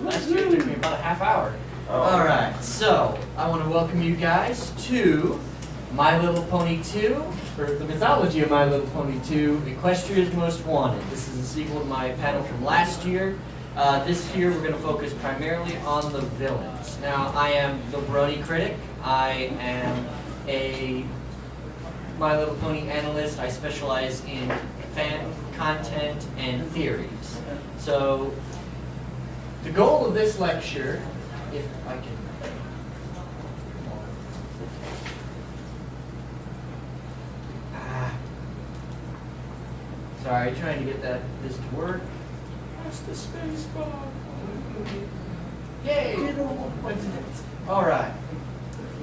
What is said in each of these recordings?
Last year it took me about a half hour. Oh. Alright, so I want to welcome you guys to My Little Pony 2, or the Mythology of My Little Pony 2, Equestria's Most Wanted. This is a sequel to my panel from last year. This year we're going to focus primarily on the villains. Now, I am the Brony Critic. I am a My Little Pony analyst. I specialize in fan content and theories. So, the goal of this lecture, if I can... Sorry, trying to get this to work. Press the space bar. Yay! Alright.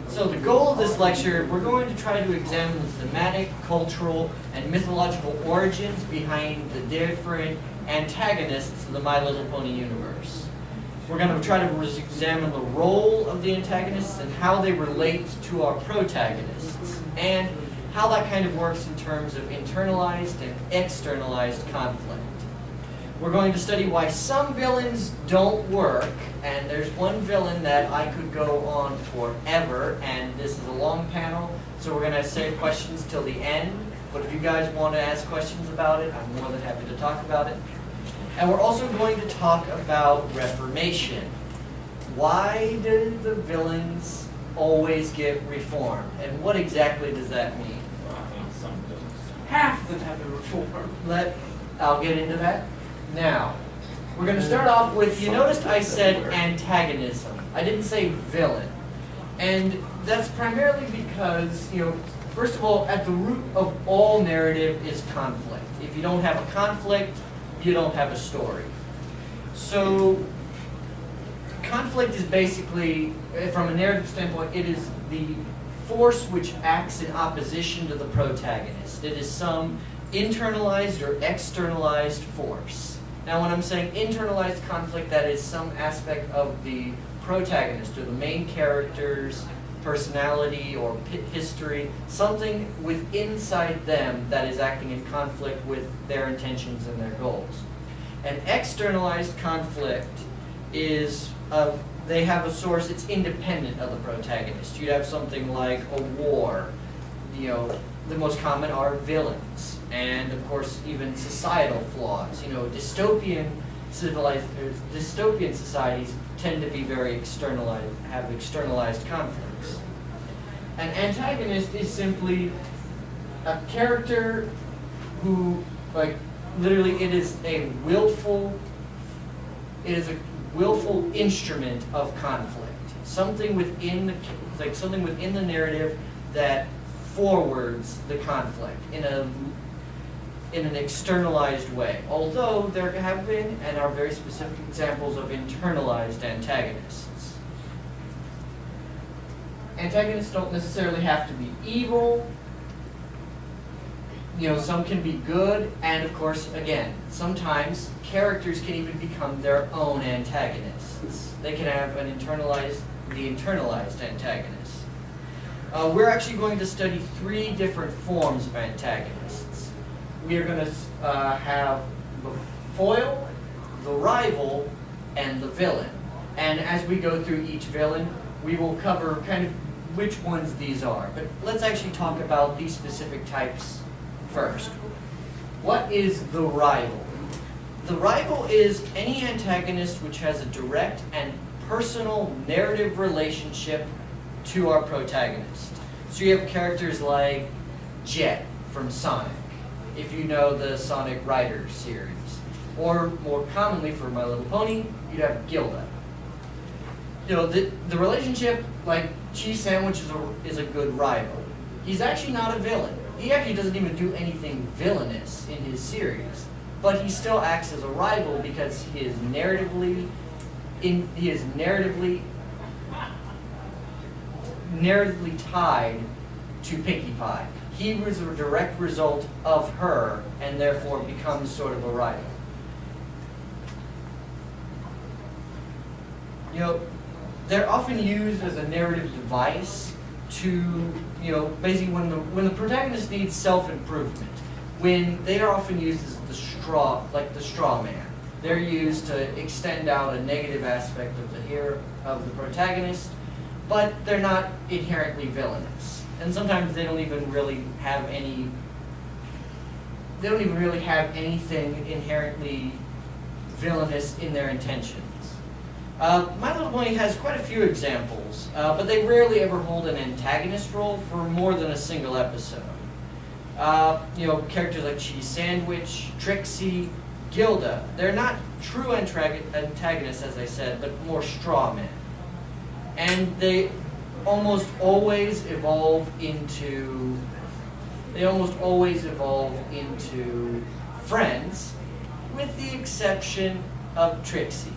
So the goal of this lecture, we're going to try to examine the thematic, cultural, and mythological origins behind the different antagonists of the My Little Pony universe. We're going to try to examine the role of the antagonists and how they relate to our protagonists, and how that kind of works in terms of internalized and externalized conflict. We're going to study why some villains don't work, and there's one villain that I could go on forever, and this is a long panel, so we're going to save questions till the end, but if you guys want to ask questions about it, I'm more than happy to talk about it. And we're also going to talk about reformation. Why do the villains always get reformed, and what exactly does that mean? Half the time of reform. I'll get into that. Now, we're going to start off with, you noticed I said antagonism. I didn't say villain. And that's primarily because, first of all, at the root of all narrative is conflict. If you don't have a conflict, you don't have a story. So, conflict is basically, from a narrative standpoint, it is the force which acts in opposition to the protagonist. It is some internalized or externalized force. Now, when I'm saying internalized conflict, that is some aspect of the protagonist or the main character's personality or history, something within inside them that is acting in conflict with their intentions and their goals. An externalized conflict is they have a source, it's independent of the protagonist. You'd have something like a war. The most common are villains. And of course, even societal flaws. Dystopian societies tend to be very externalized, have externalized conflicts. An antagonist is simply a character who, literally, it is a willful instrument of conflict. Something within the narrative that forwards the conflict in an externalized way. Although there have been and are very specific examples of internalized antagonists. Antagonists don't necessarily have to be evil. Some can be good, and of course, again, sometimes characters can even become their own antagonists. They can have the internalized antagonist. We're actually going to study 3 different forms of antagonists. We are going to have the foil, the rival, and the villain. And as we go through each villain, we will cover kind of which ones these are. But let's actually talk about these specific types first. What is the rival? The rival is any antagonist which has a direct and personal narrative relationship to our protagonist. So you have characters like Jet from Sonic, if you know the Sonic Riders series. Or more commonly for My Little Pony, you'd have Gilda. The relationship, like Cheese Sandwich is a good rival. He's actually not a villain. He actually doesn't even do anything villainous in his series, but he still acts as a rival because he is narratively tied to Pinkie Pie. He was a direct result of her, and therefore becomes sort of a rival. They're often used as a narrative device to, basically when the protagonist needs self-improvement, when they are often used as the straw man. They're used to extend out a negative aspect of the hero, of the protagonist, but they're not inherently villainous. And sometimes they don't even really have anything inherently villainous in their intentions. My Little Pony has quite a few examples, but they rarely ever hold an antagonist role for more than a single episode. Characters like Cheese Sandwich, Trixie, Gilda, they're not true antagonists, as I said, but more straw men. And they almost always evolve into friends, with the exception of Trixie,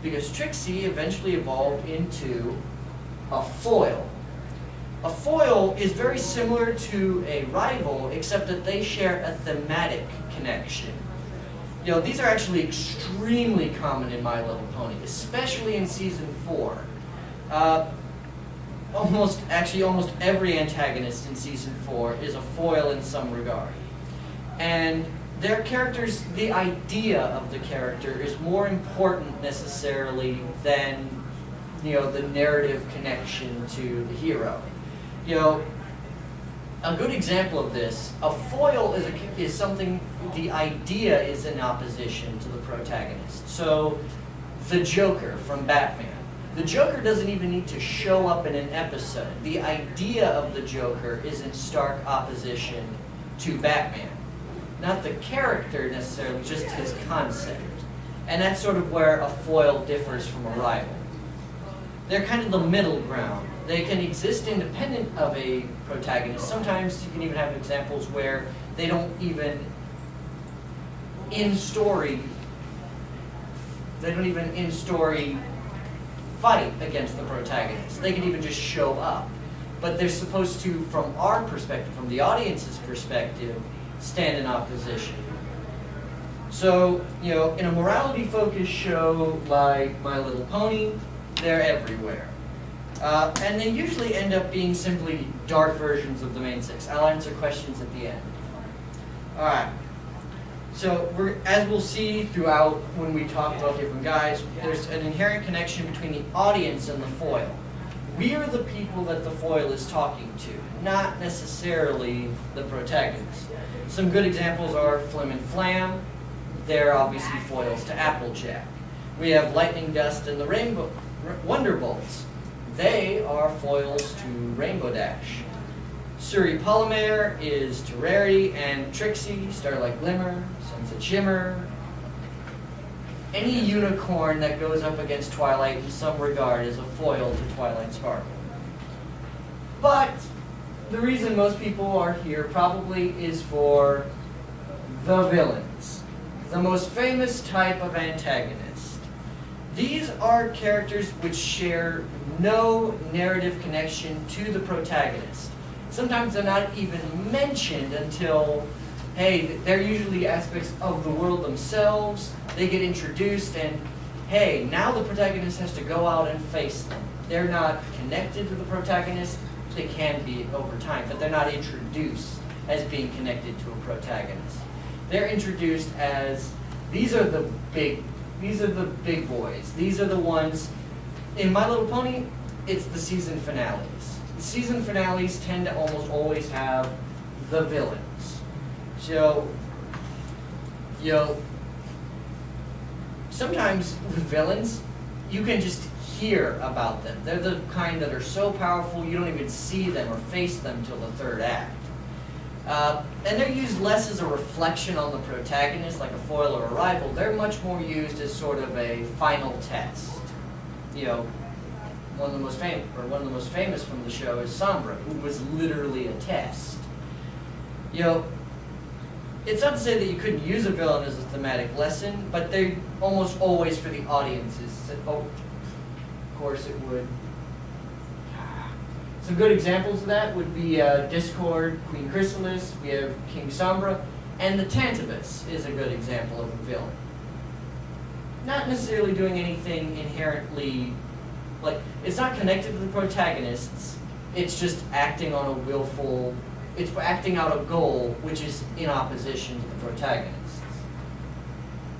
because Trixie eventually evolved into a foil. A foil is very similar to a rival, except that they share a thematic connection. These are actually extremely common in My Little Pony, especially in season 4. Almost every antagonist in season 4 is a foil in some regard. And their characters, the idea of the character is more important necessarily than, the narrative connection to the hero. A good example of this, a foil is something, the idea is in opposition to the protagonist. So, the Joker from Batman. The Joker doesn't even need to show up in an episode. The idea of the Joker is in stark opposition to Batman. Not the character necessarily, just his concept. And that's sort of where a foil differs from a rival. They're kind of the middle ground. They can exist independent of a protagonist. Sometimes you can even have examples where they don't even in story fight against the protagonist. They can even just show up. But they're supposed to, from our perspective, from the audience's perspective, stand in opposition. So, in a morality-focused show like My Little Pony, they're everywhere. And they usually end up being simply dark versions of the main 6. I'll answer questions at the end. Alright. So, as we'll see throughout when we talk about different guys, there's an inherent connection between the audience and the foil. We are the people that the foil is talking to, not necessarily the protagonist. Some good examples are Flim and Flam. They're obviously foils to Applejack. We have Lightning Dust and the Rainbow Wonderbolts. They are foils to Rainbow Dash. Suri Polymer is to Rarity and Trixie, Starlight Glimmer, Sunset Shimmer. Any unicorn that goes up against Twilight in some regard is a foil to Twilight Sparkle. But the reason most people are here probably is for the villains, the most famous type of antagonist. These are characters which share no narrative connection to the protagonist. Sometimes they're not even mentioned until, hey, they're usually aspects of the world themselves. They get introduced and, hey, now the protagonist has to go out and face them. They're not connected to the protagonist. They can be over time, but they're not introduced as being connected to a protagonist. They're introduced as, these are the big boys. These are the ones, in My Little Pony, it's the season finales. The season finales tend to almost always have the villains. So, sometimes with villains, you can just hear about them. They're the kind that are so powerful you don't even see them or face them till the third act. And they're used less as a reflection on the protagonist, like a foil or a rival. They're much more used as sort of a final test. One of the most famous from the show is Sombra, who was literally a test. It's not to say that you couldn't use a villain as a thematic lesson, but they're almost always for the audiences. Of course it would. Some good examples of that would be Discord, Queen Chrysalis, we have King Sombra, and the Tantabus is a good example of a villain. Not necessarily doing anything inherently, it's not connected to the protagonists, it's just acting on a willful, it's acting out a goal which is in opposition to the protagonists.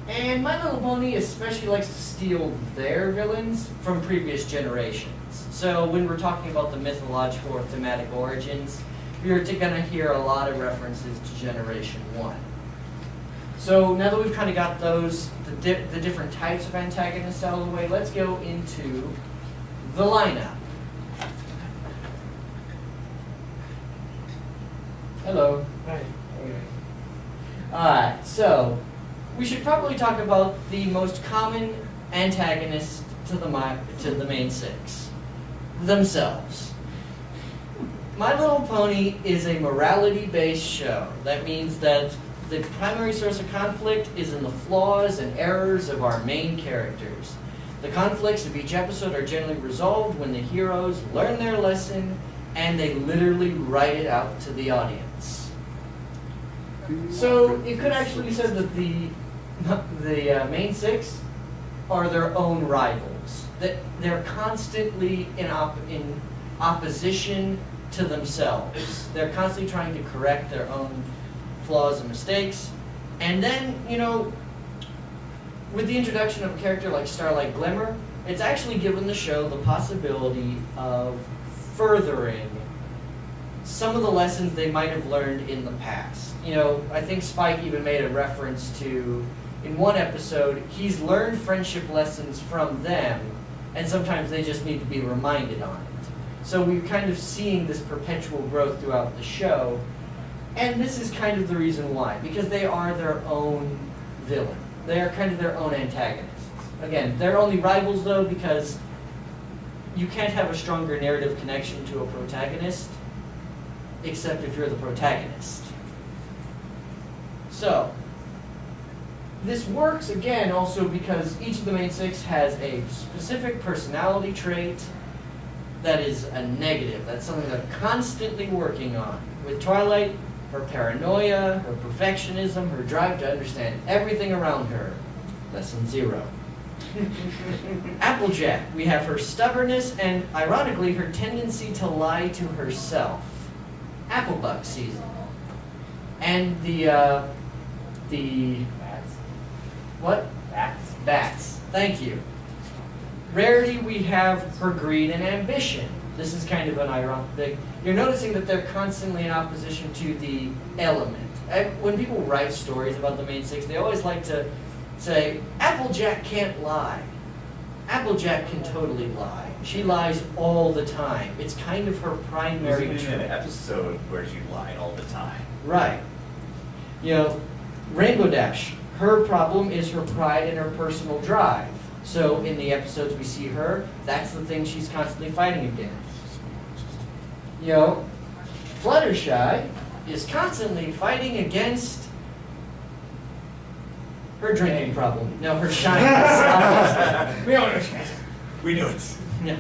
And My Little Pony especially likes to steal their villains from previous generations. So when we're talking about the mythological or thematic origins, you're going to hear a lot of references to Generation 1. So now that we've kind of got those, the different types of antagonists out of the way, let's go into the lineup. Hello. Hi. Alright, so we should probably talk about the most common antagonists to the main six themselves. My Little Pony is a morality-based show. That means that the primary source of conflict is in the flaws and errors of our main characters. The conflicts of each episode are generally resolved when the heroes learn their lesson and they literally write it out to the audience. So it could actually be said that the main six are their own rivals. That they're constantly in opposition to themselves. They're constantly trying to correct their own flaws and mistakes. And then, with the introduction of a character like Starlight Glimmer, it's actually given the show the possibility of furthering some of the lessons they might have learned in the past. I think Spike even made a reference to, in one episode, he's learned friendship lessons from them, and sometimes they just need to be reminded on it. So we're kind of seeing this perpetual growth throughout the show, and this is kind of the reason why, because they are their own villain. They are kind of their own antagonists. Again, they're only rivals though, because you can't have a stronger narrative connection to a protagonist, except if you're the protagonist. So, this works again also because each of the main six has a specific personality trait that is a negative. That's something they're constantly working on. With Twilight, her paranoia, her perfectionism, her drive to understand everything around her. Lesson 0. Applejack, we have her stubbornness and, ironically, her tendency to lie to herself. Applebuck season. And the Bats. what? Bats. Bats. Thank you. Rarity, we have her greed and ambition. This is kind of an ironic thing. You're noticing that they're constantly in opposition to the element. When people write stories about the main six, they always like to say, Applejack can't lie. Applejack can totally lie. She lies all the time. It's kind of her primary There's even trait. an episode where she lied all the time. Right. Rainbow Dash, her problem is her pride and her personal drive. So in the episodes we see her, that's the thing she's constantly fighting against. Fluttershy is constantly fighting against her drinking problem. No, her shyness. We don't understand. We knew it. Yeah.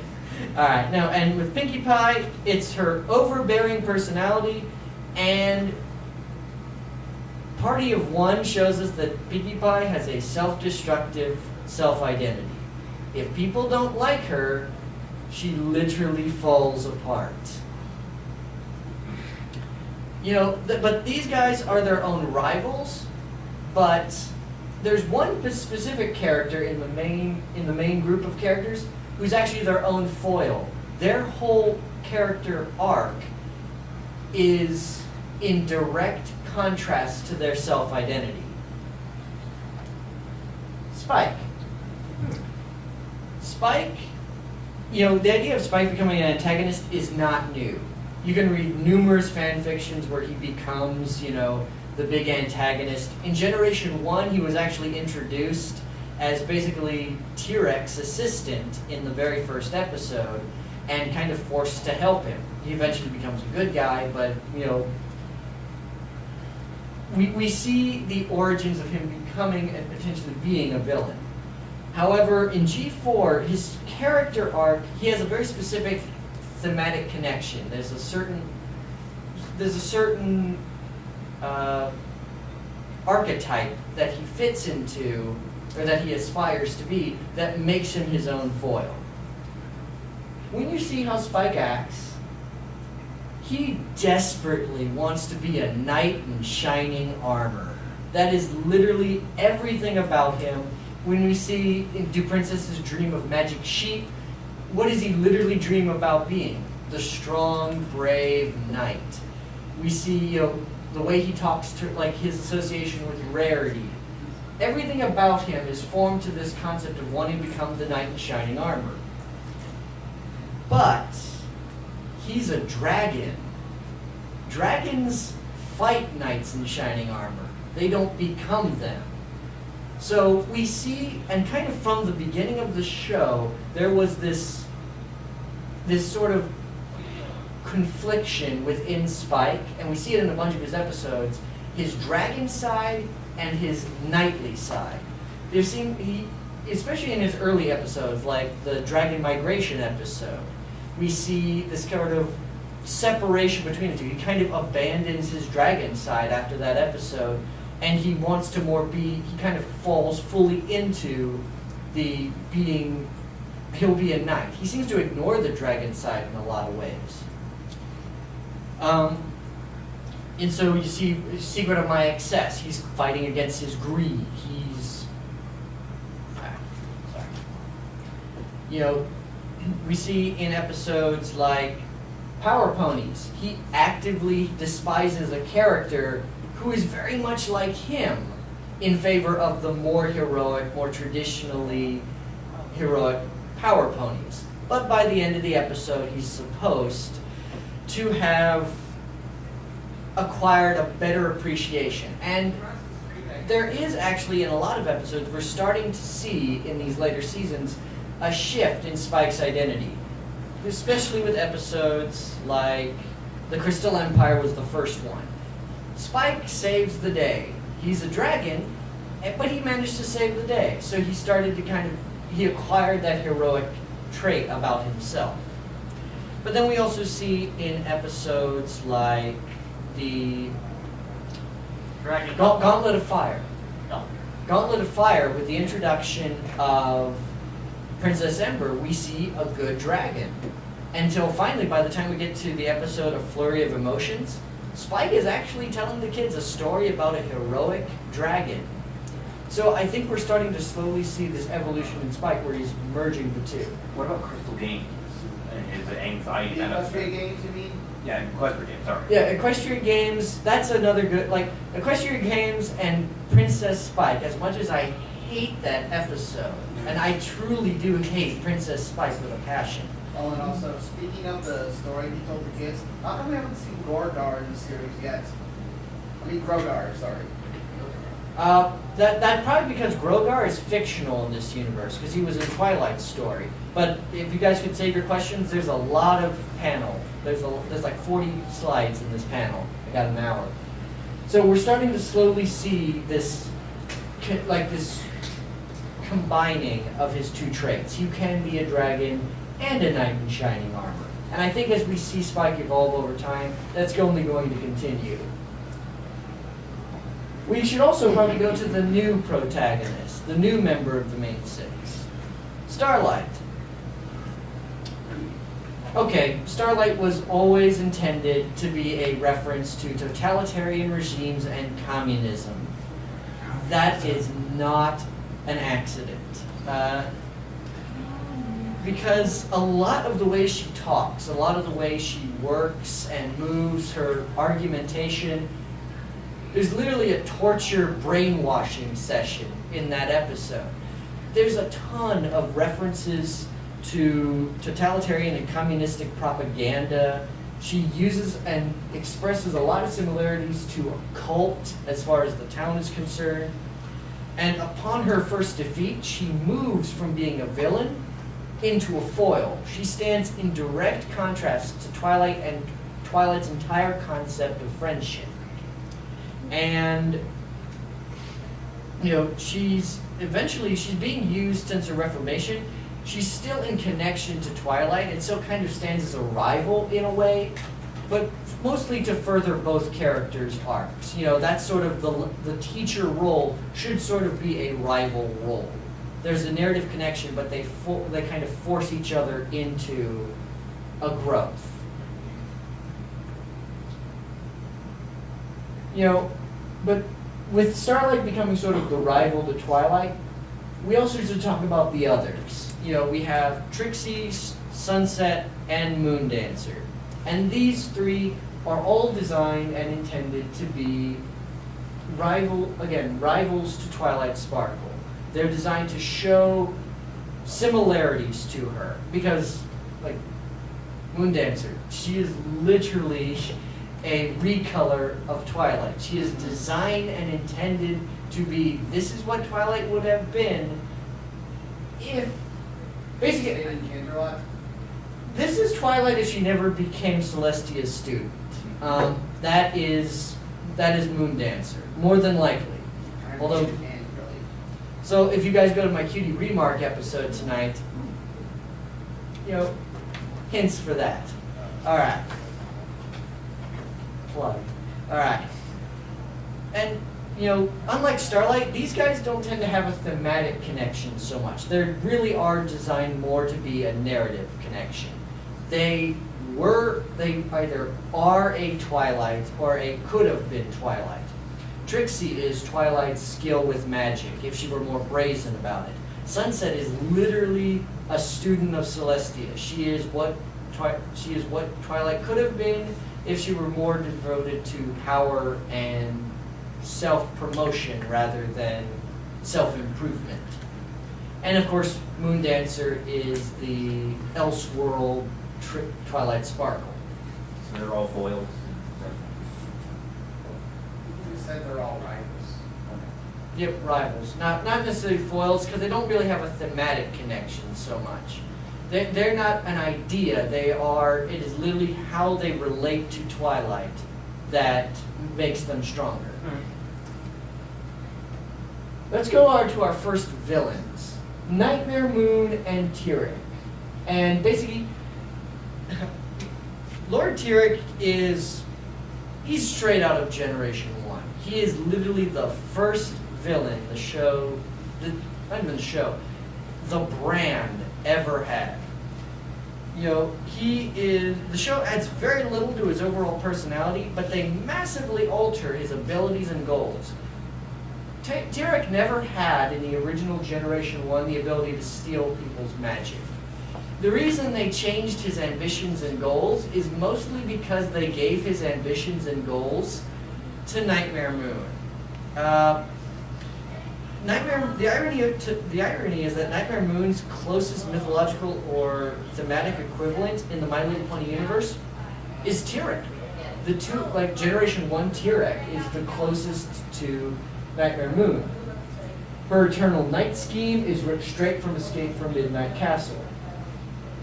All right. Now, and with Pinkie Pie, it's her overbearing personality, and Party of One shows us that Pinkie Pie has a self-destructive self-identity. If people don't like her, she literally falls apart. But these guys are their own rivals, but there's one specific character in the main group of characters who's actually their own foil. Their whole character arc is in direct contrast to their self-identity. Spike. Spike, the idea of Spike becoming an antagonist is not new. You can read numerous fan fictions where he becomes, the big antagonist. In Generation 1, he was actually introduced as basically T-Rex's assistant in the very first episode and kind of forced to help him. He eventually becomes a good guy, but, we see the origins of him becoming and potentially being a villain. However, in G4, his character arc, he has a very specific thematic connection. There's a certain archetype that he fits into, or that he aspires to be, that makes him his own foil. When you see how Spike acts, he desperately wants to be a knight in shining armor. That is literally everything about him. When we see, do princesses dream of magic sheep? What does he literally dream about being? The strong, brave knight. We see, the way he talks to, like, his association with rarity. Everything about him is formed to this concept of wanting to become the knight in shining armor. But he's a dragon. Dragons fight knights in shining armor. They don't become them. So we see, and kind of from the beginning of the show, there was this sort of confliction within Spike, and we see it in a bunch of his episodes, his dragon side and his knightly side. There seem, especially in his early episodes, like the Dragon Migration episode, we see this kind of separation between the two. He kind of abandons his dragon side after that episode, and he wants to he kind of falls fully into the being, he'll be a knight. He seems to ignore the dragon side in a lot of ways. And so you see Secret of My Excess. He's fighting against his greed. We see in episodes like Power Ponies, he actively despises a character who is very much like him in favor of the more heroic, more traditionally heroic Power Ponies. But by the end of the episode, he's supposed to have acquired a better appreciation. And there is actually, in a lot of episodes, we're starting to see in these later seasons a shift in Spike's identity. Especially with episodes like the Crystal Empire was the first one. Spike saves the day. He's a dragon, but he managed to save the day. So he started to he acquired that heroic trait about himself. But then we also see in episodes like the Gauntlet of Fire. Gauntlet of Fire, with the introduction of Princess Ember, we see a good dragon. Until finally, by the time we get to the episode of Flurry of Emotions, Spike is actually telling the kids a story about a heroic dragon. So I think we're starting to slowly see this evolution in Spike where he's merging the two. What about Crystal Games? Is it anxiety? The Equestria games, you mean? Yeah, Equestria Games, sorry. Yeah, Equestria Games, that's another good, Equestria Games and Princess Spike, as much as I hate that episode, and I truly do hate Princess Spike with a passion. Oh, and also, speaking of the story he told the kids, how come we haven't seen Gorgar in the series yet? I mean, Grogar, sorry. That probably because Grogar is fictional in this universe, because he was in Twilight's story. But if you guys could save your questions, there's a lot of panel. There's like 40 slides in this panel. I got an hour. So we're starting to slowly see this combining of his two traits. You can be a dragon and a knight in shining armor. And I think as we see Spike evolve over time, that's only going to continue. We should also probably go to the new protagonist, the new member of the main six, Starlight. Okay, Starlight was always intended to be a reference to totalitarian regimes and communism. That is not an accident. Because a lot of the way she talks, a lot of the way she works and moves, her argumentation, there's literally a torture brainwashing session in that episode. There's a ton of references to totalitarian and communistic propaganda. She uses and expresses a lot of similarities to a cult as far as the town is concerned. And upon her first defeat, she moves from being a villain into a foil. She stands in direct contrast to Twilight and Twilight's entire concept of friendship. And she's being used since her reformation. She's still in connection to Twilight, and so kind of stands as a rival in a way, but mostly to further both characters' arcs. That's sort of the teacher role should sort of be a rival role. There's a narrative connection, but they kind of force each other into a growth. But with Starlight becoming sort of the rival to Twilight, we also should talk about the others. You know, we have Trixie, Sunset, and Moondancer. And these three are all designed and intended to be rivals to Twilight Sparkle. They're designed to show similarities to her because, like, Moondancer, she is literally a recolor of Twilight. She is designed and intended to be, this is what Twilight would have been if, basically, this is Twilight if she never became Celestia's student. That is Moondancer, more than likely. Although, so if you guys go to my Cutie Remark episode tonight, you know, hints for that. All right. Plug. All right. And, you know, unlike Starlight, these guys don't tend to have a thematic connection so much. They really are designed more to be a narrative connection. They either are a Twilight or a could have been Twilight. Trixie is Twilight's skill with magic, if she were more brazen about it. Sunset is literally a student of Celestia. She is what Twilight could have been if she were more devoted to power and self-promotion rather than self-improvement. And of course, Moondancer is the Elseworld Twilight Sparkle. So they're all foils. You said they're all rivals. Yep, rivals. Not necessarily foils, because they don't really have a thematic connection so much. They're not an idea. It is literally how they relate to Twilight that makes them stronger. Let's go on to our first villains, Nightmare Moon and Tyrek. And basically, Lord Tyrek he's straight out of Generation 1. He is literally the first villain the brand ever had. You know, the show adds very little to his overall personality, but they massively alter his abilities and goals. Tyrek never had, in the original Generation 1, the ability to steal people's magic. The reason they changed his ambitions and goals is mostly because they gave his ambitions and goals to Nightmare Moon. The irony is that Nightmare Moon's closest mythological or thematic equivalent in the My Little Pony universe is Tyrek. The two, like Generation 1 Tyrek is the closest to Nightmare Moon. Her Eternal Night scheme is ripped straight from Escape from Midnight Castle.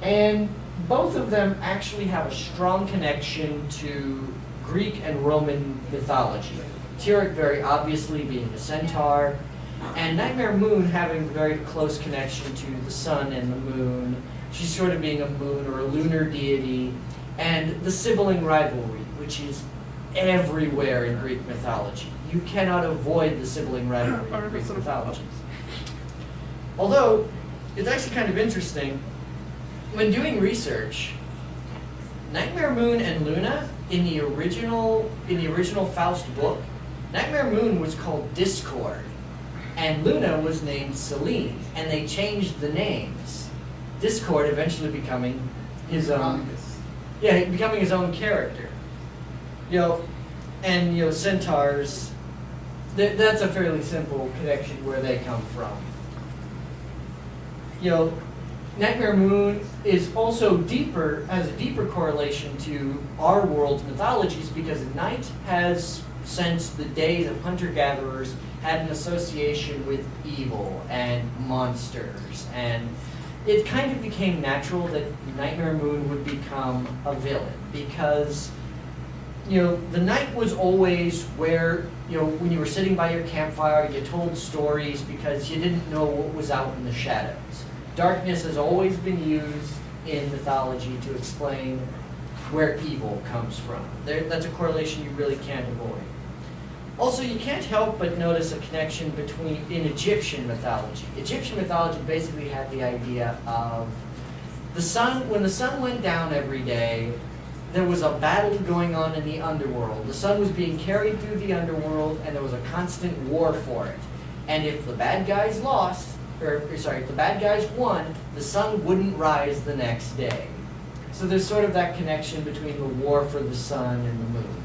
And both of them actually have a strong connection to Greek and Roman mythology. Tyrek very obviously being a centaur, and Nightmare Moon having a very close connection to the sun and the moon. She's sort of being a moon or a lunar deity, and the sibling rivalry, which is everywhere in Greek mythology. You cannot avoid the sibling rivalry in Greek mythology. Although, it's actually kind of interesting, when doing research, Nightmare Moon and Luna, in the original Faust book, Nightmare Moon was called Discord, and Luna was named Selene, and they changed the names. Discord eventually becoming his own, becoming his own character. You know, and you know, centaurs, that's a fairly simple connection where they come from. You know, Nightmare Moon is also has a deeper correlation to our world's mythologies because night has, since the days of hunter-gatherers, had an association with evil and monsters, and it kind of became natural that Nightmare Moon would become a villain because, you know, the night was always where, you know, when you were sitting by your campfire, you told stories because you didn't know what was out in the shadows. Darkness has always been used in mythology to explain where evil comes from. That's a correlation you really can't avoid. Also, you can't help but notice a connection in Egyptian mythology. Egyptian mythology basically had the idea of the sun, when the sun went down every day, there was a battle going on in the underworld. The sun was being carried through the underworld, and there was a constant war for it. And if the bad guys lost, if the bad guys won, the sun wouldn't rise the next day. So there's sort of that connection between the war for the sun and the moon.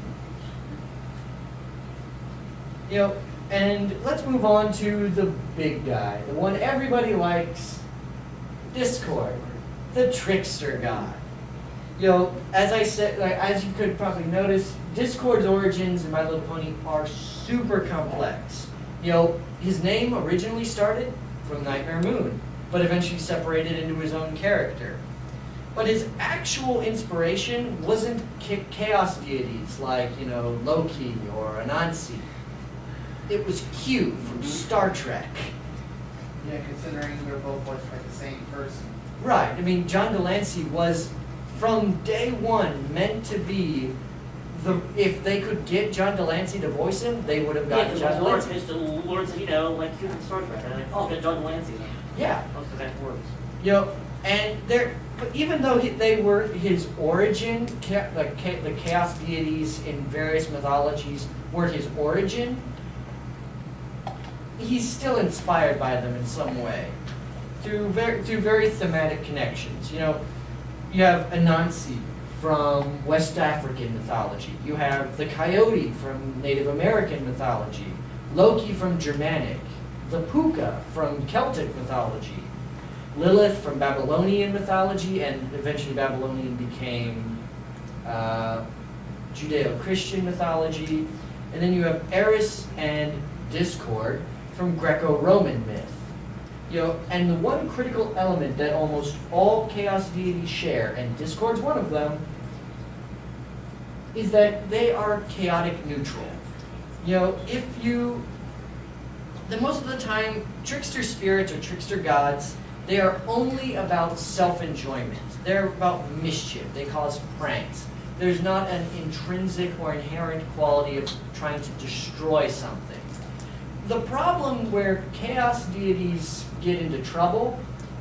You know, and let's move on to the big guy, the one everybody likes, Discord, the trickster god. You know, as I said, as you could probably notice, Discord's origins in My Little Pony are super complex. You know, his name originally started from Nightmare Moon, but eventually separated into his own character. But his actual inspiration wasn't chaos deities like, you know, Loki or Anansi. It was Q from Star Trek. Yeah, considering they're both voiced by the same person. Right. I mean, John Delancey was, from day one, meant to be if they could get John Delancey to voice him, they would have gotten John Delancey. The Lord said, you know, like Q from Star Trek. And like, oh, get John Delancey then. Yeah. Most of that works. You know, and but even though they were his origin, the chaos deities in various mythologies were his origin, he's still inspired by them in some way through very thematic connections. You know, you have Anansi from West African mythology. You have the coyote from Native American mythology, Loki from Germanic, the puka from Celtic mythology, Lilith from Babylonian mythology, and eventually Babylonian became Judeo-Christian mythology. And then you have Eris and Discord from Greco-Roman myth. You know, and the one critical element that almost all chaos deities share, and Discord's one of them, is that they are chaotic neutral. You know, most of the time, trickster spirits or trickster gods, they are only about self-enjoyment. They're about mischief. They cause pranks. There's not an intrinsic or inherent quality of trying to destroy something. The problem where chaos deities get into trouble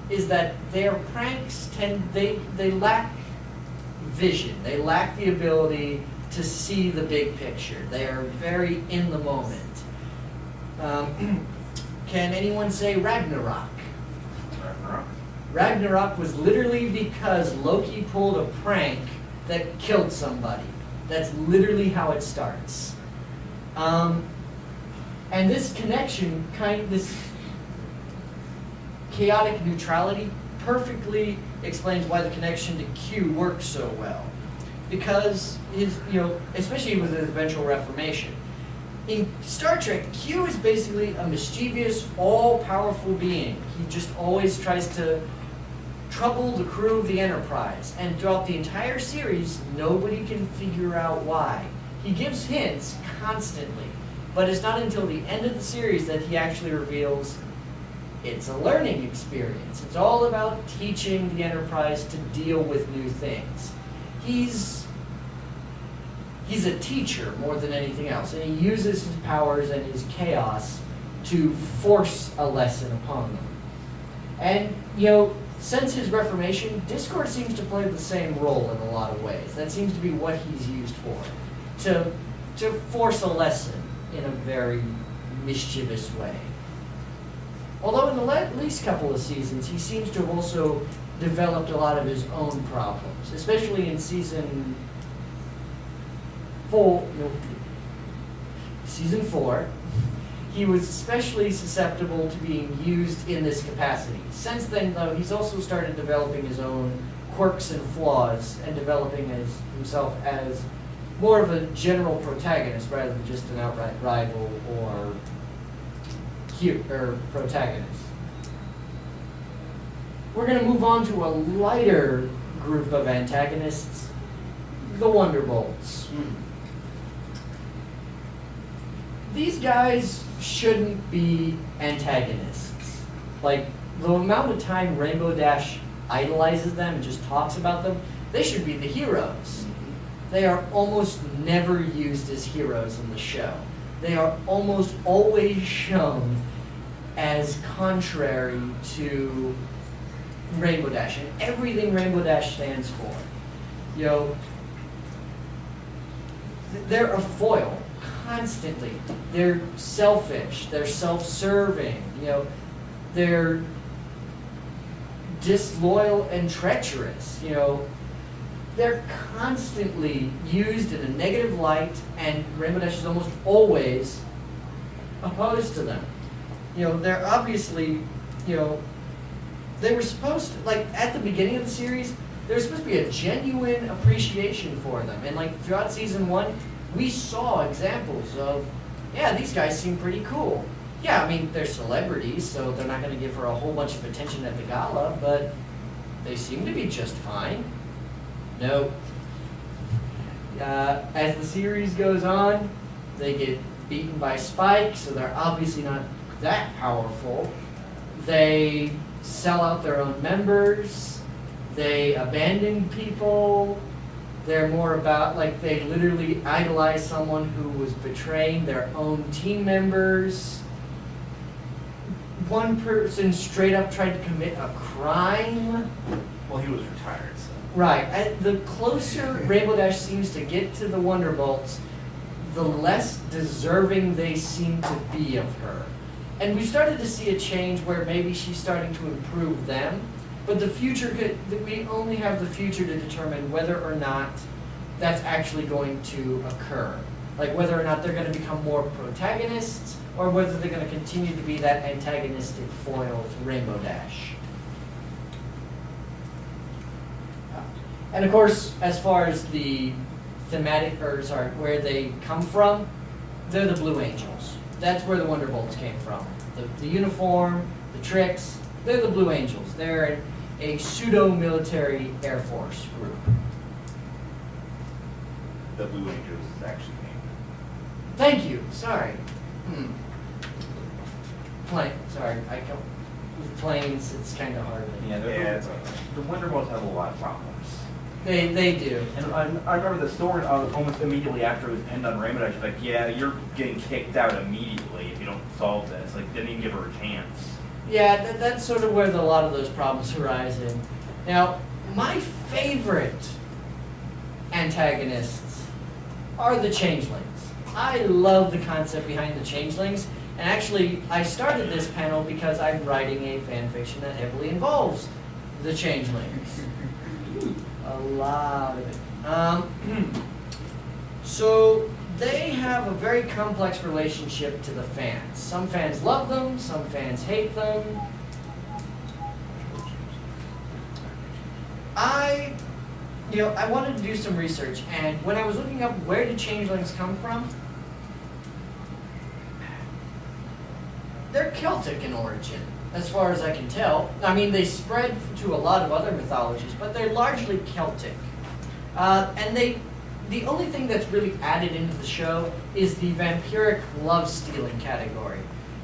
is that their pranks they lack vision. They lack the ability to see the big picture. They are very in the moment. Can anyone say Ragnarok? Ragnarok was literally because Loki pulled a prank that killed somebody. That's literally how it starts. And this connection, this chaotic neutrality, perfectly explains why the connection to Q works so well. Because especially with the eventual Reformation. In Star Trek, Q is basically a mischievous, all-powerful being. He just always tries to trouble the crew of the Enterprise. And throughout the entire series, nobody can figure out why. He gives hints constantly. But it's not until the end of the series that he actually reveals it's a learning experience. It's all about teaching the Enterprise to deal with new things. He's a teacher more than anything else, and he uses his powers and his chaos to force a lesson upon them. And, since his Reformation, Discord seems to play the same role in a lot of ways. That seems to be what he's used for, to force a lesson in a very mischievous way. Although in the least couple of seasons, he seems to have also developed a lot of his own problems, especially in season 4. He was especially susceptible to being used in this capacity. Since then, though, he's also started developing his own quirks and flaws and developing himself as more of a general protagonist rather than just an outright rival or protagonist. We're going to move on to a lighter group of antagonists, the Wonderbolts. These guys shouldn't be antagonists. Like, the amount of time Rainbow Dash idolizes them and just talks about them, they should be the heroes. They are almost never used as heroes in the show. They are almost always shown as contrary to Rainbow Dash and everything Rainbow Dash stands for. they're a foil constantly. They're selfish, they're self-serving, they're disloyal and treacherous, they're constantly used in a negative light, and Rainbow Dash is almost always opposed to them. They're obviously, they were supposed to, like, at the beginning of the series, there was supposed to be a genuine appreciation for them. And, like, throughout season 1, we saw examples of, yeah, these guys seem pretty cool. Yeah, I mean, they're celebrities, so they're not going to give her a whole bunch of attention at the gala, but they seem to be just fine. No. As the series goes on, they get beaten by Spike, so they're obviously not that powerful. They sell out their own members. They abandon people. They're more about, like, they literally idolize someone who was betraying their own team members. One person straight up tried to commit a crime. Well, he was retired, so. Right. The closer Rainbow Dash seems to get to the Wonderbolts, the less deserving they seem to be of her. And we started to see a change where maybe she's starting to improve them, but the future we only have the future to determine whether or not that's actually going to occur. Like whether or not they're going to become more protagonists, or whether they're going to continue to be that antagonistic foil to Rainbow Dash. And of course, as far as the thematic, where they come from, they're the Blue Angels. That's where the Wonderbolts came from. The uniform, the tricks, they're the Blue Angels. They're a pseudo-military Air Force group. The Blue Angels is actually named. Thank you, sorry. Sorry, with planes, it's kind of hard. Yeah, the Wonderbolts have a lot of problems. They do. And I remember the story almost immediately after it was pinned on Rainbow Dash. She's like, yeah, you're getting kicked out immediately if you don't solve this. Like, didn't even give her a chance. Yeah, that's sort of where a lot of those problems arise in. Now, my favorite antagonists are the Changelings. I love the concept behind the Changelings. And actually, I started this panel because I'm writing a fan fiction that heavily involves the Changelings. A lot of it. So they have a very complex relationship to the fans. Some fans love them, some fans hate them. I wanted to do some research, and when I was looking up where did Changelings come from, they're Celtic in origin, as far as I can tell. I mean, they spread to a lot of other mythologies, but they're largely Celtic. And the only thing that's really added into the show is the vampiric love-stealing category.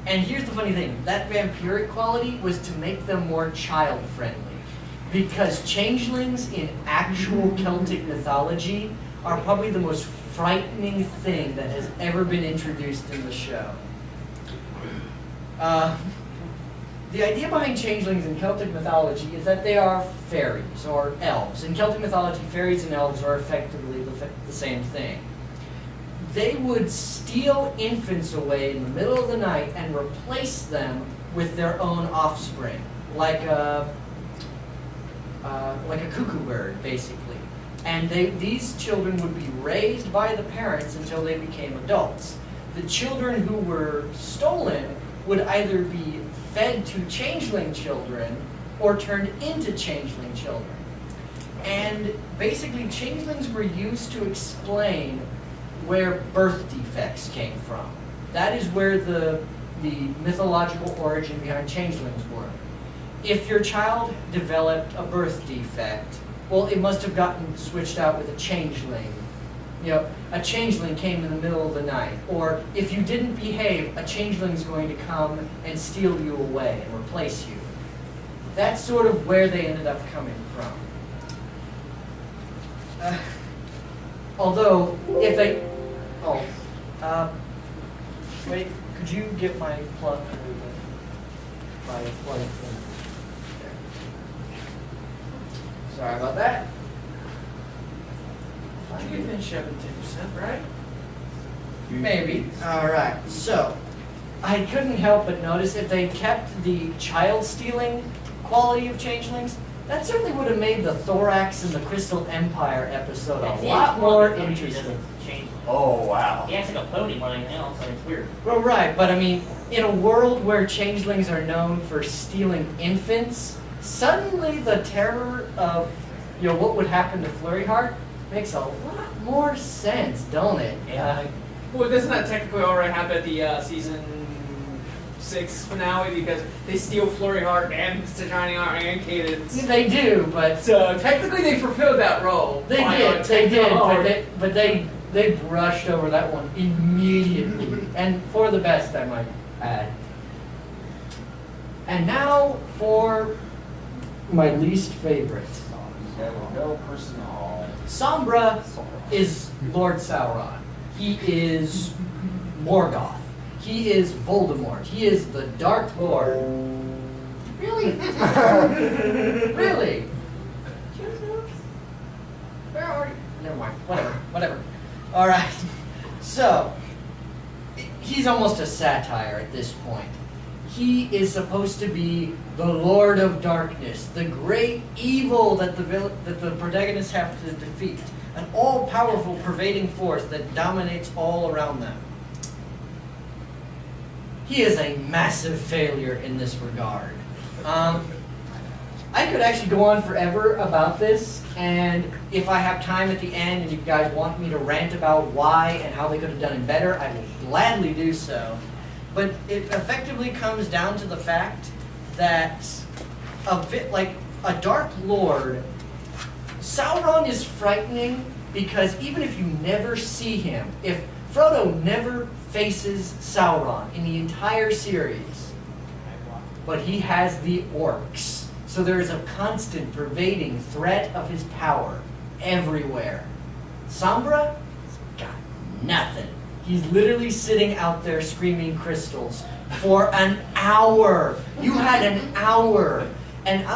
And here's the funny thing, that vampiric quality was to make them more child-friendly. Because changelings in actual Celtic mythology are probably the most frightening thing that has ever been introduced in the show. The idea behind changelings in Celtic mythology is that they are fairies or elves. In Celtic mythology, fairies and elves are effectively the same thing. They would steal infants away in the middle of the night and replace them with their own offspring, like a cuckoo bird, basically. And these children would be raised by the parents until they became adults. The children who were stolen would either be fed to changeling children or turned into changeling children. And basically, changelings were used to explain where birth defects came from. That is where the mythological origin behind changelings were. If your child developed a birth defect, well, it must have gotten switched out with a changeling. A changeling came in the middle of the night. Or if you didn't behave, a changeling is going to come and steal you away and replace you. That's sort of where they ended up coming from. Although, if they... wait, could you get my plug through my plug thing? There. Sorry about that. You can finish up at 10%, right? Maybe. Alright, so I couldn't help but notice if they kept the child stealing quality of changelings, that certainly would have made the Thorax and the Crystal Empire episode a lot more interesting. Oh, wow. He acts like a pony more than anything else, and it's weird. Well, right, but I mean, in a world where changelings are known for stealing infants, suddenly the terror of, what would happen to Flurryheart makes a lot more sense, don't it? Yeah. Well, doesn't that technically already happen at the season 6 finale because they steal Flurryheart and Shining Heart and Cadence? They do, but So technically they fulfilled that role. they did, but they brushed over that one immediately, and for the best, I might add. And now for my least favorite. Sombra is Lord Sauron. He is Morgoth. He is Voldemort. He is the Dark Lord. Really? Really? Where are you? Never mind. Whatever. All right. So, he's almost a satire at this point. He is supposed to be the Lord of Darkness, the great evil that the protagonists have to defeat, an all-powerful, pervading force that dominates all around them. He is a massive failure in this regard. I could actually go on forever about this, and if I have time at the end and you guys want me to rant about why and how they could have done it better, I will gladly do so. But it effectively comes down to the fact that a Dark Lord, Sauron is frightening because even if you never see him, if Frodo never faces Sauron in the entire series, but he has the orcs, so there is a constant pervading threat of his power everywhere. Sombra has got nothing. He's literally sitting out there screaming crystals for an hour. You had an hour. And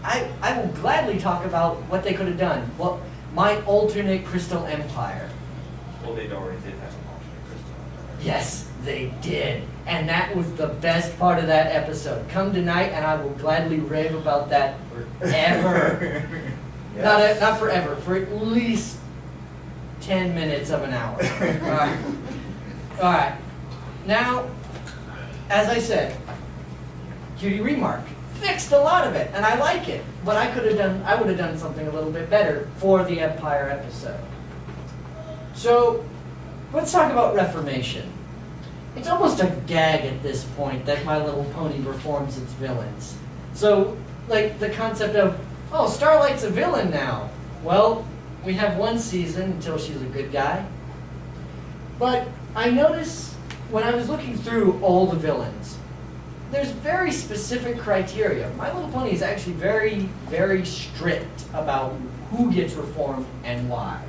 I will gladly talk about what they could have done. Well, my alternate Crystal Empire. Well, they already did have an alternate Crystal Empire. Yes, they did. And that was the best part of that episode. Come tonight and I will gladly rave about that forever. Yes. Not forever, for at least 10 minutes of an hour. All right. Now, as I said, Cutie Remark fixed a lot of it, and I like it. But I would have done something a little bit better for the Empire episode. So, let's talk about Reformation. It's almost a gag at this point that My Little Pony reforms its villains. So, like the concept of, oh, Starlight's a villain now. Well, we have one season until she's a good guy. But I noticed when I was looking through all the villains, there's very specific criteria. My Little Pony is actually very, very strict about who gets reformed and why.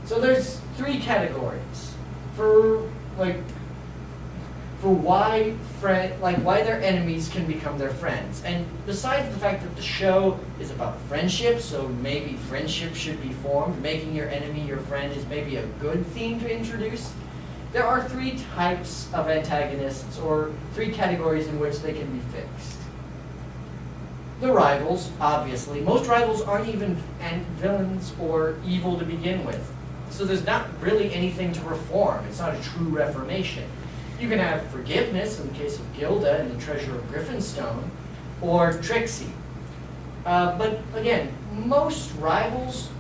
So there's 3 categories for why their enemies can become their friends. And besides the fact that the show is about friendship, so maybe friendship should be formed, making your enemy your friend is maybe a good theme to introduce. There are 3 types of antagonists, or 3 categories in which they can be fixed. The rivals, obviously. Most rivals aren't even villains or evil to begin with. So there's not really anything to reform. It's not a true reformation. You can have forgiveness in the case of Gilda and the Treasure of Griffinstone, or Trixie. But again, most rivals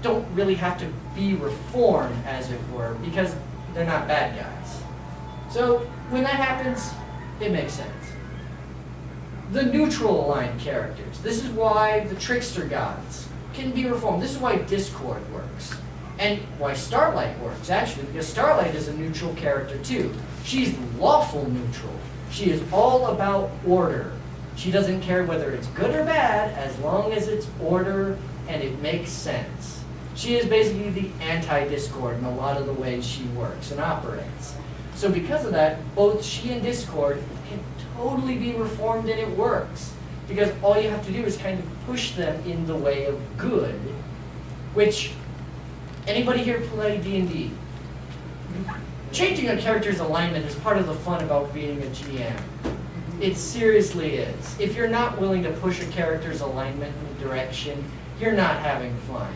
don't really have to be reformed, as it were, because they're not bad guys. So when that happens, it makes sense. The neutral aligned characters. This is why the trickster gods can be reformed. This is why Discord works. And why Starlight works, actually, because Starlight is a neutral character too. She's lawful neutral. She is all about order. She doesn't care whether it's good or bad, as long as it's order and it makes sense. She is basically the anti-Discord in a lot of the ways she works and operates. So because of that, both she and Discord can totally be reformed and it works. Because all you have to do is kind of push them in the way of good, which, anybody here play D&D? changing a character's alignment is part of the fun about being a GM. It seriously is. If you're not willing to push a character's alignment in a direction, you're not having fun.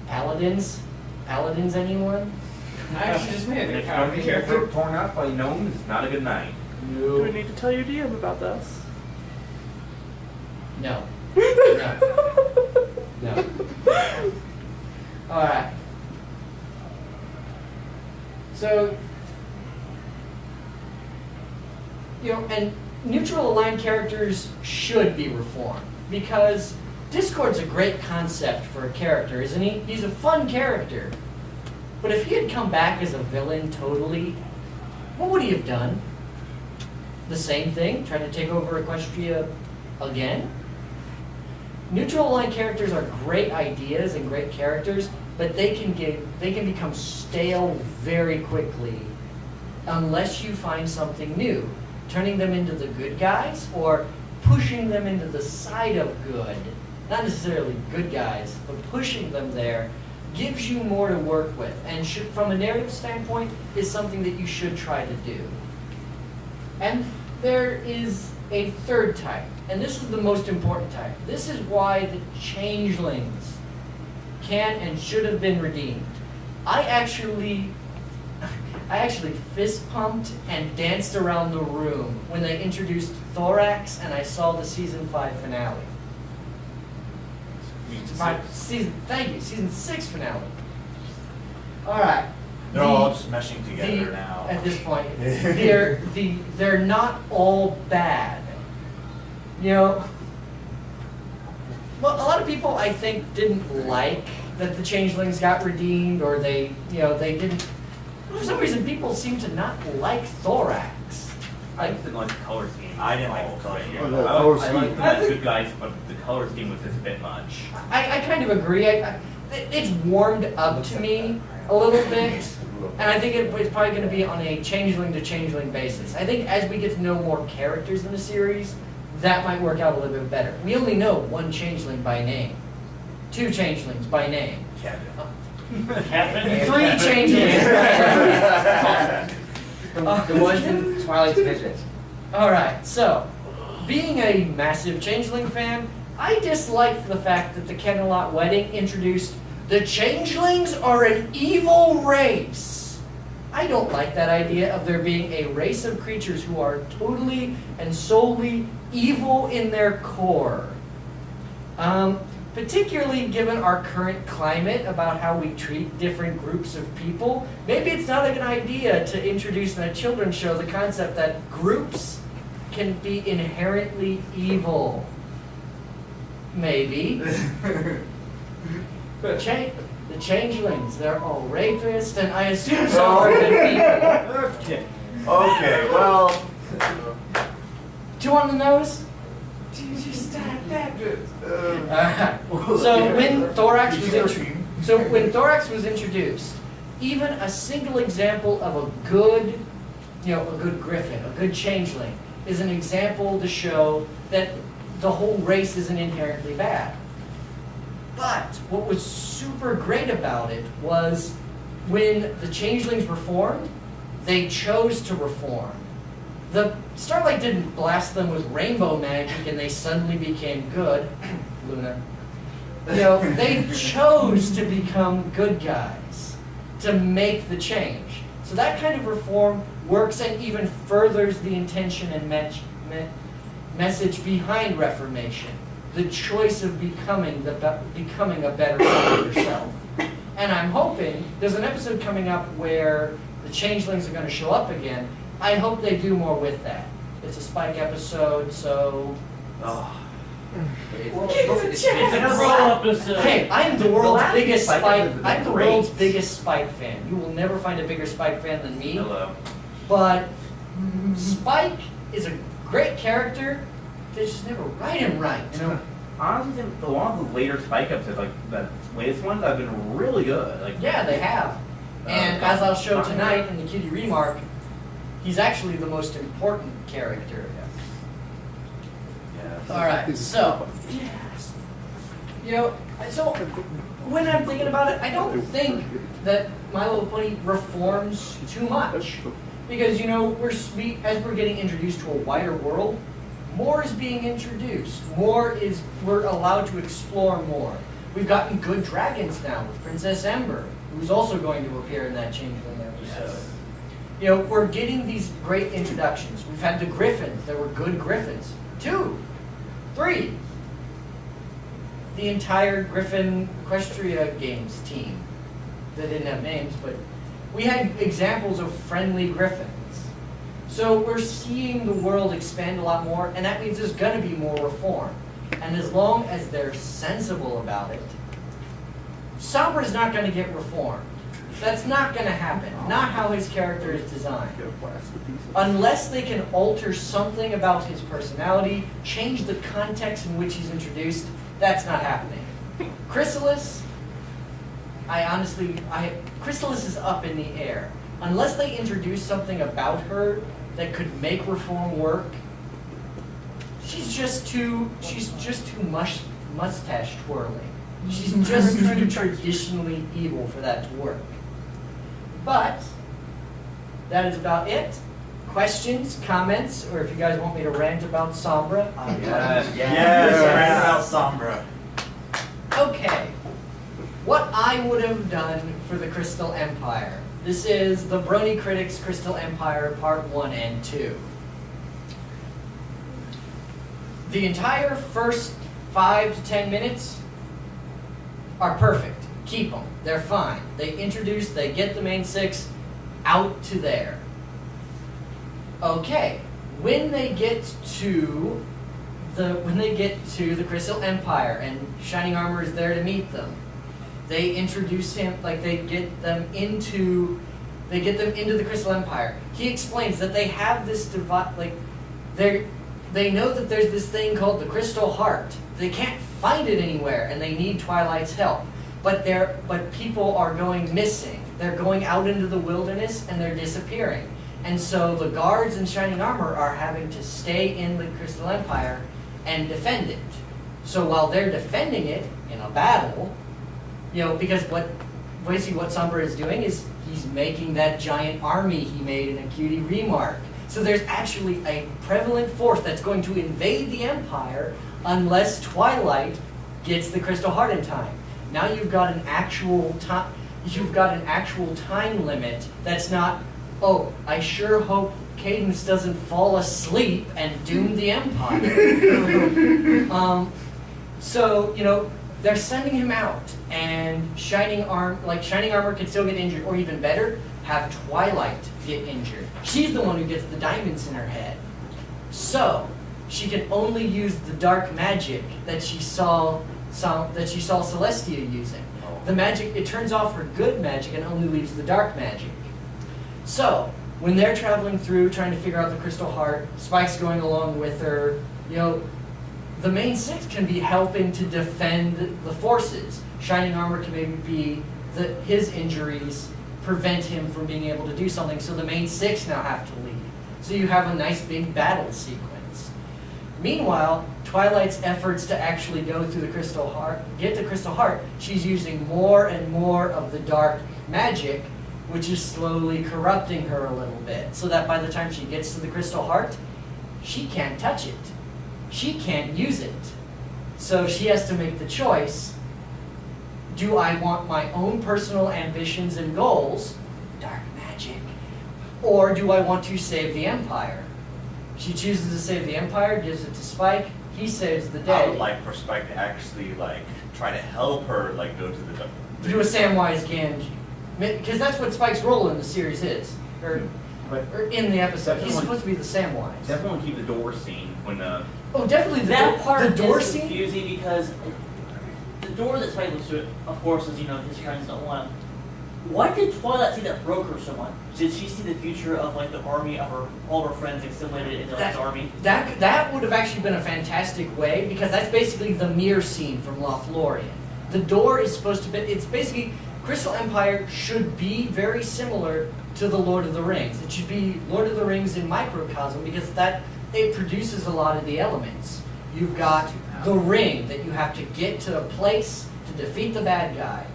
Paladins? Paladins, anyone? I actually just made And a if cowardly your character. throat torn out by gnomes, it's not a good night. Do we need to tell your DM about this? No. No. No. Alright. So, and neutral aligned characters should be reformed, because Discord's a great concept for a character, isn't he? He's a fun character. But if he had come back as a villain totally, what would he have done? The same thing? Try to take over Equestria again? Neutral aligned characters are great ideas and great characters, but they can become stale very quickly unless you find something new. Turning them into the good guys or pushing them into the side of good. Not necessarily good guys, but pushing them there gives you more to work with, and from a narrative standpoint is something that you should try to do. And there is a third type, and this is the most important type. This is why the changelings can and should have been redeemed. I actually fist pumped and danced around the room when they introduced Thorax and I saw the season 5 finale. Season 6 finale. All right. They're all just meshing together now. At this point, they're not all bad. Well, a lot of people I think didn't like that the changelings got redeemed, or they didn't. For some reason, people seem to not like Thorax. I just didn't like the color scheme. I didn't like the color scheme. I like them as good guys, but the color scheme was just a bit much. I kind of agree. It's warmed up to me a little bit, and I think it's probably going to be on a changeling to changeling basis. I think as we get to know more characters in the series, that might work out a little bit better. We only know one changeling by name, 2 changelings by name, Kevin. 3 changelings by name. The ones in Twilight's Vision. Alright, so, being a massive changeling fan, I disliked the fact that the Kenilot wedding introduced the changelings are an evil race. I don't like that idea of there being a race of creatures who are totally and solely evil in their core. Particularly given our current climate about how we treat different groups of people, maybe it's not a good idea to introduce in a children's show the concept that groups can be inherently evil. Maybe. The changelings, they're all rapists, and I assume so are good people. Okay, well. 2 on the nose? So when Thorax was introduced, even a single example of a good griffin, a good changeling, is an example to show that the whole race isn't inherently bad. But what was super great about it was when the changelings reformed, they chose to reform. The Starlight didn't blast them with rainbow magic and they suddenly became good. Luna. They chose to become good guys, to make the change. So that kind of reform works and even furthers the intention and message behind Reformation. The choice of becoming a better version of yourself. And I'm hoping, there's an episode coming up where the changelings are going to show up again. I hope they do more with that. It's a Spike episode, so... It's a roll episode. Hey, I am the world's last biggest Spike Spike. episode I'm the great. world's biggest Spike fan. You will never find a bigger Spike fan than me. Hello. But Spike is a great character. They just never write him right. Honestly, a lot of the later Spike episodes, like the latest ones, have been really good. Like, Yeah, they have. And as I'll show tonight in the Cutie Remark, he's actually the most important character. Yes. All right, so You know, so when I'm thinking about it, I don't think that My Little Pony reforms too much. Because, you know, as we're getting introduced to a wider world, more is being introduced. We're allowed to explore more. We've gotten good dragons now with Princess Ember, who's also going to appear in that Changeling episode. Yes. You know, we're getting these great introductions. We've had the Griffins. There were good Griffins. 2, 3. The entire Griffin Equestria games team. They didn't have names, but we had examples of friendly Griffins. So we're seeing the world expand a lot more, and that means there's going to be more reform. And as long as they're sensible about it, Sombra's not going to get reformed. That's not going to happen. Not how his character is designed. Unless they can alter something about his personality, change the context in which he's introduced, that's not happening. Chrysalis, Chrysalis is up in the air. Unless they introduce something about her that could make reform work, she's just too mustache twirling. She's just too traditionally evil for that to work. But that is about it. Questions, comments, or if you guys want me to rant about Sombra, Yes, rant about Sombra. Okay. What I would have done for the Crystal Empire. This is the Brony Critic's Crystal Empire Part 1 and 2. The entire first 5 to 10 minutes are perfect. Keep them. They're fine. They get the main 6 out to there. Okay. When they get to the Crystal Empire and Shining Armor is there to meet them, they introduce him, they get them into the Crystal Empire. He explains that they have this they know that there's this thing called the Crystal Heart. They can't find it anywhere, and they need Twilight's help. But people are going missing. They're going out into the wilderness, and they're disappearing. And so the guards in Shining Armor are having to stay in the Crystal Empire and defend it. So while they're defending it in a battle, you know, because basically what Sombra is doing is he's making that giant army he made in a cutie remark. So there's actually a prevalent force that's going to invade the Empire unless Twilight gets the Crystal Heart in time. Now you've got an actual time. You've got an actual time limit that's not. Oh, I sure hope Cadence doesn't fall asleep and doom the Empire. So you know they're sending him out, and Shining Armor can still get injured, or even better, have Twilight get injured. She's the one who gets the diamonds in her head. So she can only use the dark magic that she saw Celestia using. The magic, it turns off her good magic and only leaves the dark magic. So when they're traveling through trying to figure out the Crystal Heart, Spike's going along with her, you know, the main 6 can be helping to defend the forces. Shining Armor can maybe be his injuries prevent him from being able to do something, so the main 6 now have to leave. So you have a nice big battle sequence. Meanwhile, Twilight's efforts to actually go through the Crystal Heart, get the Crystal Heart, she's using more and more of the dark magic, which is slowly corrupting her a little bit, so that by the time she gets to the Crystal Heart, she can't touch it. She can't use it. So she has to make the choice. Do I want my own personal ambitions and goals, dark magic, or do I want to save the Empire? She chooses to save the Empire, gives it to Spike, he saves the day. I would like for Spike to actually try to help her go to the Do a Samwise Gamgee. Because that's what Spike's role in the series is. Or in the episode. He's supposed to be the Samwise. Definitely keep the door scene when Oh, definitely That part the door is scene. confusing because the door that Spike looks through, of course, is, you know, his friends don't want him. What did Twilight see that broke her so much? Did she see the future of the army of all her friends assimilated into his army? That would have actually been a fantastic way, because that's basically the mirror scene from Lothlorien. The door is supposed to be. It's basically Crystal Empire should be very similar to the Lord of the Rings. It should be Lord of the Rings in microcosm, because it produces a lot of the elements. You've got the ring that you have to get to a place to defeat the bad guy.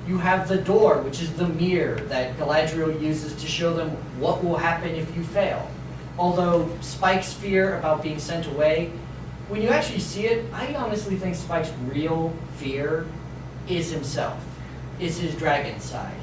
You have the door, which is the mirror that Galadriel uses to show them what will happen if you fail. Although Spike's fear about being sent away, when you actually see it, I honestly think Spike's real fear is himself, is his dragon side.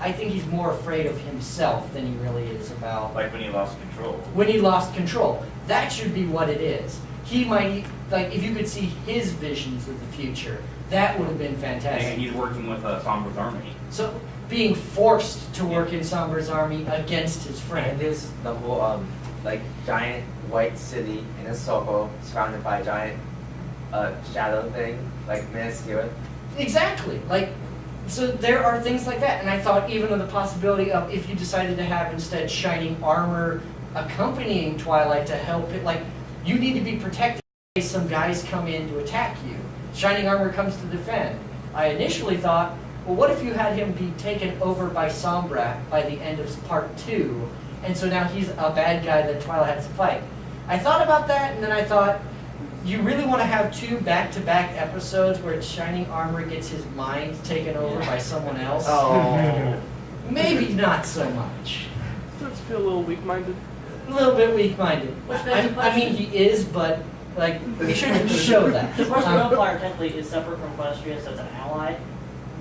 I think he's more afraid of himself than he really is about... Like when he lost control. When he lost control. That should be what it is. He might, like, if you could see his visions of the future, that would have been fantastic. And he's working with Sombra's army. So, being forced to work in Sombra's army against his And friend. there's the whole like giant white city in a circle surrounded by a giant shadow thing, like Minas Tirith. Exactly. Like, so there are things like that. And I thought even of the possibility of if you decided to have instead shining armor accompanying Twilight to help it, like, you need to be protected in case some guys come in to attack you. Shining armor comes to defend. I initially thought, well, what if you had him be taken over by Sombra by the end of part 2, and so now he's a bad guy that Twilight has to fight. I thought about that, and then I thought, you really want to have 2 back-to-back episodes where Shining Armor gets his mind taken over by someone else? Oh. Maybe not so much. Starts to feel a little weak-minded. A little bit weak-minded. Which begs the I mean, he is, but, like, we shouldn't show that. The Western Empire technically is separate from Equestria, so it's an ally.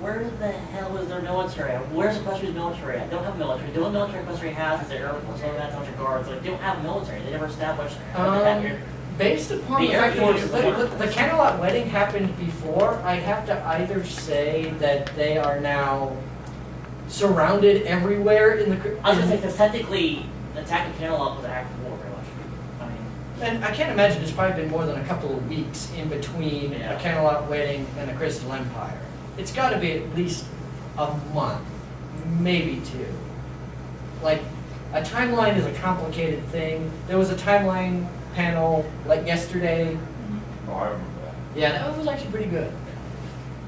Where the hell is their military? Where's Equestria's military at? They don't have a military. The only military Equestria has is their air force, so that's a bunch of guards. Like, they don't have a military. They never established what they had here. Based upon The the Air fact Force is that the Camelot wedding happened before, I'd have to either say that they are now surrounded everywhere in the... I was gonna say, because technically, the attack of Camelot was an act of war, pretty much. I mean, And I can't imagine there's probably been more than a couple of weeks in between Yeah. a Camelot wedding and a Crystal Empire. It's got to be at least a month, maybe 2. Like, a timeline is a complicated thing. There was a timeline panel like yesterday. Oh, I remember that. Yeah, that was actually pretty good.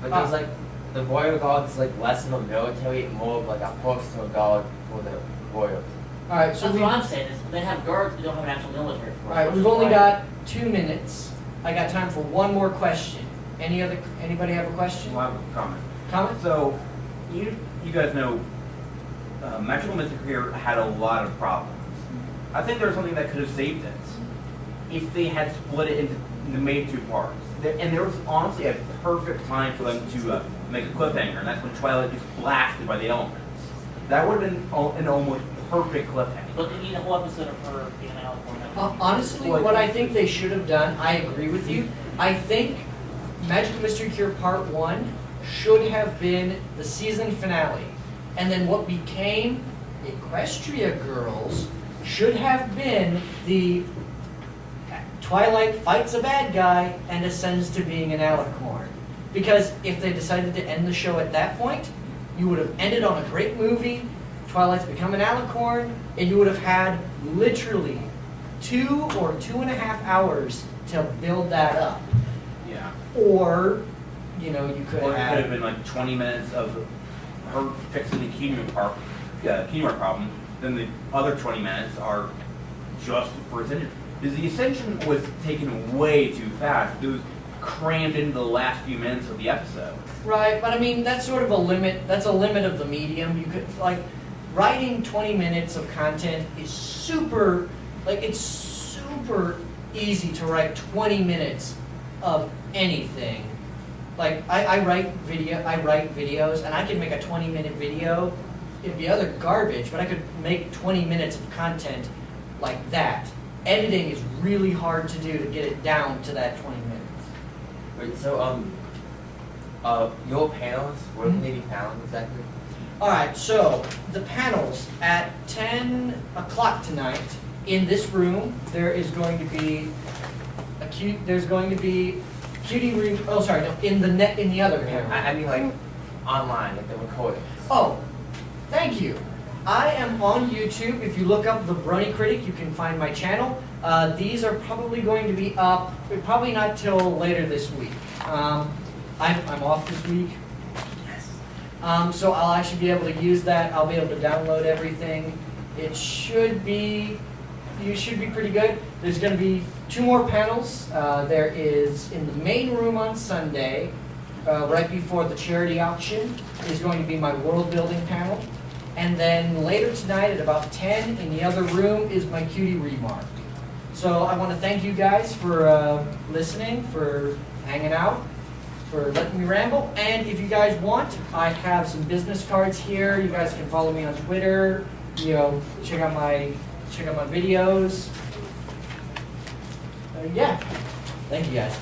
But there's like the royal guard is like less than the military, more of like a personal guard for the royals. All right, so that's what I'm saying, is they have guards, but they don't have an actual military force. all right, we've only got 2 minutes. I got time for one more question. Anybody have a question? Well, I have a comment. Comment? So, you guys know, Magical Mythic here had a lot of problems. I think there's something that could have saved it if they had split it into made 2 parts. And there was honestly a perfect time for them to make a cliffhanger, and that's when Twilight gets blasted by the elements. That would have been an almost perfect cliffhanger. But they need a whole episode of her being an alicorn. Honestly, what I think they should have done, I agree with you. I think Magical Mystery Cure Part 1 should have been the season finale. And then what became Equestria Girls should have been the Twilight fights a bad guy and ascends to being an alicorn. Because if they decided to end the show at that point, you would have ended on a great movie, Twilight's become an alicorn, and you would have had literally 2 or 2.5 hours to build that up. Yeah. Or, you know, you could Or it could have have... been like 20 minutes of her fixing the Keynote problem, then the other 20 minutes are just for Ascension. Because the Ascension was taken way too fast. It was crammed into the last few minutes of the episode. Right, but I mean, that's sort of a limit, that's a limit of the medium. You could, like, writing 20 minutes of content is super, like, it's super easy to write 20 minutes of anything. Like, I write videos, and I could make a 20-minute video. It'd be other garbage, but I could make 20 minutes of content like that. Editing is really hard to do to get it down to that 20 minutes. Wait, so your panels, where can they be found exactly? All right, so the panels at 10 o'clock tonight in this room. There is going to be cutie room. Oh, sorry, no, in the other room. I mean like online, like the recordings. Oh, thank you. I am on YouTube. If you look up the Brony Critic, you can find my channel. These are probably going to be up, probably not till later this week. I'm off this week. Yes. So I'll actually be able to use that. I'll be able to download everything. It should be you should be pretty good. There's going to be 2 more panels. There is in the main room on Sunday, right before the charity auction, is going to be my world building panel. And then later tonight at about 10 in the other room is my cutie remark. So I want to thank you guys for listening, for hanging out, for letting me ramble. And if you guys want, I have some business cards here. You guys can follow me on Twitter. You know, check out my videos. Yeah. Thank you guys.